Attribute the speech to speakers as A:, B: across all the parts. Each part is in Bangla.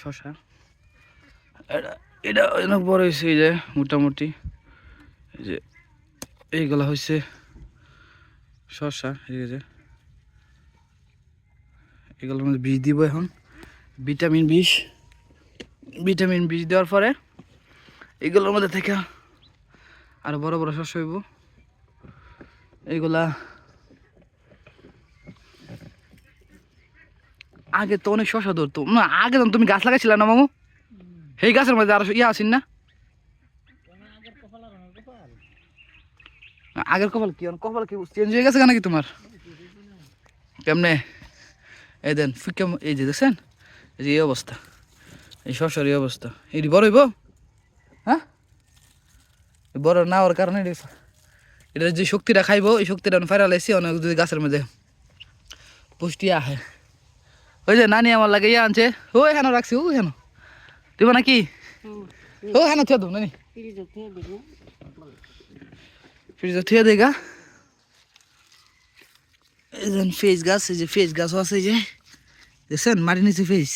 A: শশা, এটা অনেক বড় হয়েছে। এই যে মোটামুটি এই যে এইগুলা হয়েছে শশা। এই যে এগুলোর মধ্যে বীজ দিব এখন, ভিটামিন বিষ দেওয়ার পরে এগুলোর মধ্যে থেকে আরো বড় বড় শস্য হইব। এইগুলা আগে তো অনেক শশা ধরতো না, আগে তো তুমি গাছ লাগাইছিলে না মামু? সেই গাছের মধ্যে আরো ইয়া আছেন না? আগের কপাল কি চেঞ্জ হয়ে গেছে নাকি তোমার? কেমনে এই দেন এই যে দেখছেন, এই যে এই অবস্থা, এই শস্যের এই অবস্থা। এটি বড় হইব, হ্যাঁ বড় না হওয়ার কারণে এটা যে শক্তিটা খাইব, এই শক্তিটা ফাইরা লাইছি অনেক যদি গাছের মধ্যে পুষ্টি আহে। ওই যে নানি আমার লাগে ইয়ে আনছে, ও হেন রাখছি, ও হেন দিব নাকি, ও হেন থিয়া দো নানি, ফ্রিজে থিয়া দেগা। এই যে ফেস গাছ, এই যে ফেস গাছও আছে, এই যে দেখছেন মাটির নিচে ফেস।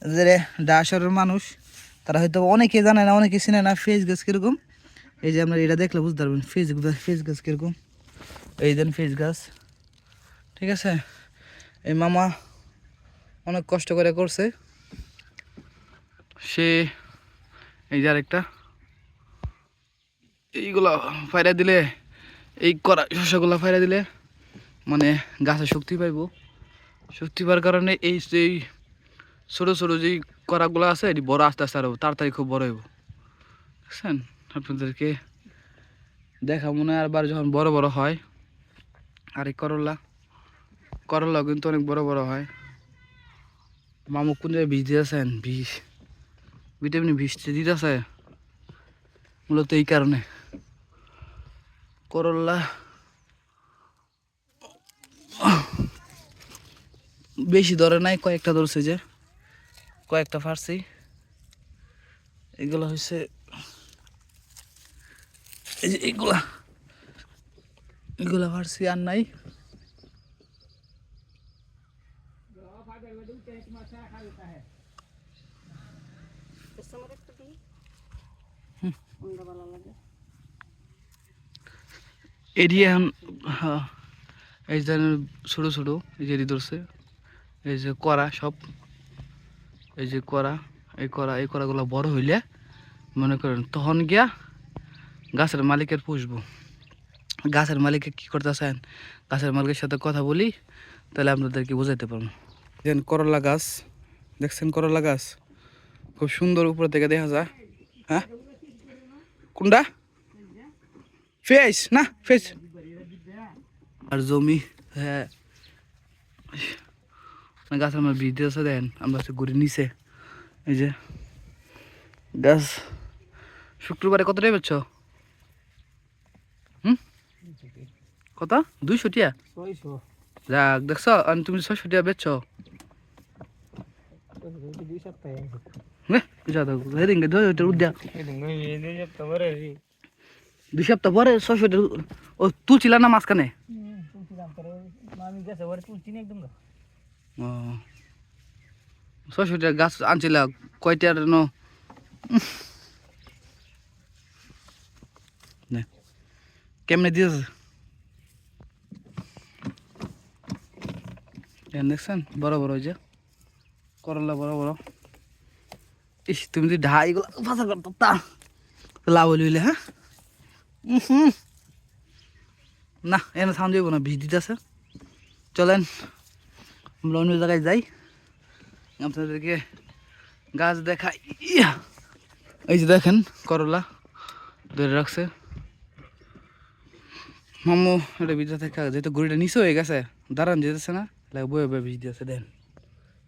A: যে ডাশরের মানুষ তারা হয়তো অনেকে জানে না, অনেকে চিনে না ফেস গাছ কিরকম। এই যে আপনার এটা দেখলে বুঝতে পারবেন ফেস গাছ কিরকম। এই দেন ফেস গাছ, ঠিক আছে। এই মামা অনেক কষ্ট করে করছে সে। এই যে আরেকটা, এইগুলা ফাইরা দিলে, এই করা শস্যগুলা ফাইরা দিলে মানে গাছে শক্তি পাইব। শক্তি পাওয়ার কারণে এই যেই ছোটো ছোটো যেই করাগুলো আছে এটি বড় আস্তে আস্তে আরো তাড়াতাড়ি খুব বড় হইব। বুঝছেন? আপনাদেরকে দেখা মনে হয় আরবার যখন বড় বড় হয়। আর এই করলা কিন্তু অনেক বড় বড় হয়। মামু কোন জায়গায় বীজ দিয়েছেন, ভিটামিন বিষ দিতেছে মূলত এই কারণে। করলা বেশি ধরে নাই, কয়েকটা ধরছে, যে কয়েকটা ফারছি। এগুলো হচ্ছে এই যে এগুলা ফারছি আর নাই। এটি এখন এই যে ছোটো ছোটো এই যে ধরছে, এই যে করা সব, এই যে এই করাগুলো বড় হইলে মনে করেন তখন গিয়া গাছের মালিকের পুষবো। গাছের মালিকে কি করতেছেন, গাছের মালিকের সাথে কথা বলি, তাহলে আপনাদেরকে বোঝাইতে পারবো। দেখেন করলা গাছ, দেখছেন করলা গাছ খুব সুন্দর উপর থেকে দেখা যায়। হ্যাঁ কোনটা ফেস না ফেস আর জমি, হ্যাঁ গাছের আমার বীজ আছে দেন, আমরা ঘুরে নিচে এই যে গাছ। শুক্রবারে কত টাকা বেচছ? কত? 200 টিয়া? যাক দেখছ, আর তুমি 600 টিয়া বেচছ। দুই সপ্তাহ পরে 600 টা ও তুলছিল না মাঝখানে? ও 600 টা গাছ আনছিল, কয়টার কেমনে দিয়েছে দেখছেন? বড় বড় যে করলা বড় বড়। ইস তুমি যদি ঢাইগুলো ফাঁসা করতো তা লাভ হইলে। হ্যাঁ না এনে সাউন্ড যাইব না, বীজ দিতেছে। চলেন আমরা অন্য জায়গায় যাই, আপনাদেরকে গাছ দেখাই। এই যে দেখেন করলা ধরে রাখছে মামু, এটা বীজ থেকে যেহেতু গুড়িটা নিচে হয়ে গেছে, দাঁড়ান যেতেছে না, বয়ে বয়ে বীজ দিয়েছে। দেন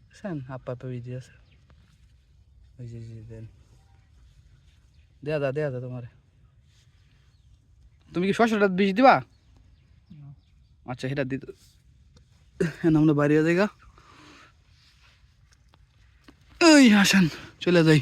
A: বুঝছেন, আপা বীজ দিয়েছে। ওই যে দেন দেয়া দা তোমার। তুমি কি 600 টা বীজ দিবা? আচ্ছা সেটা দিত আমরা বাইরে জায়গা। এই আসেন চলে যাই।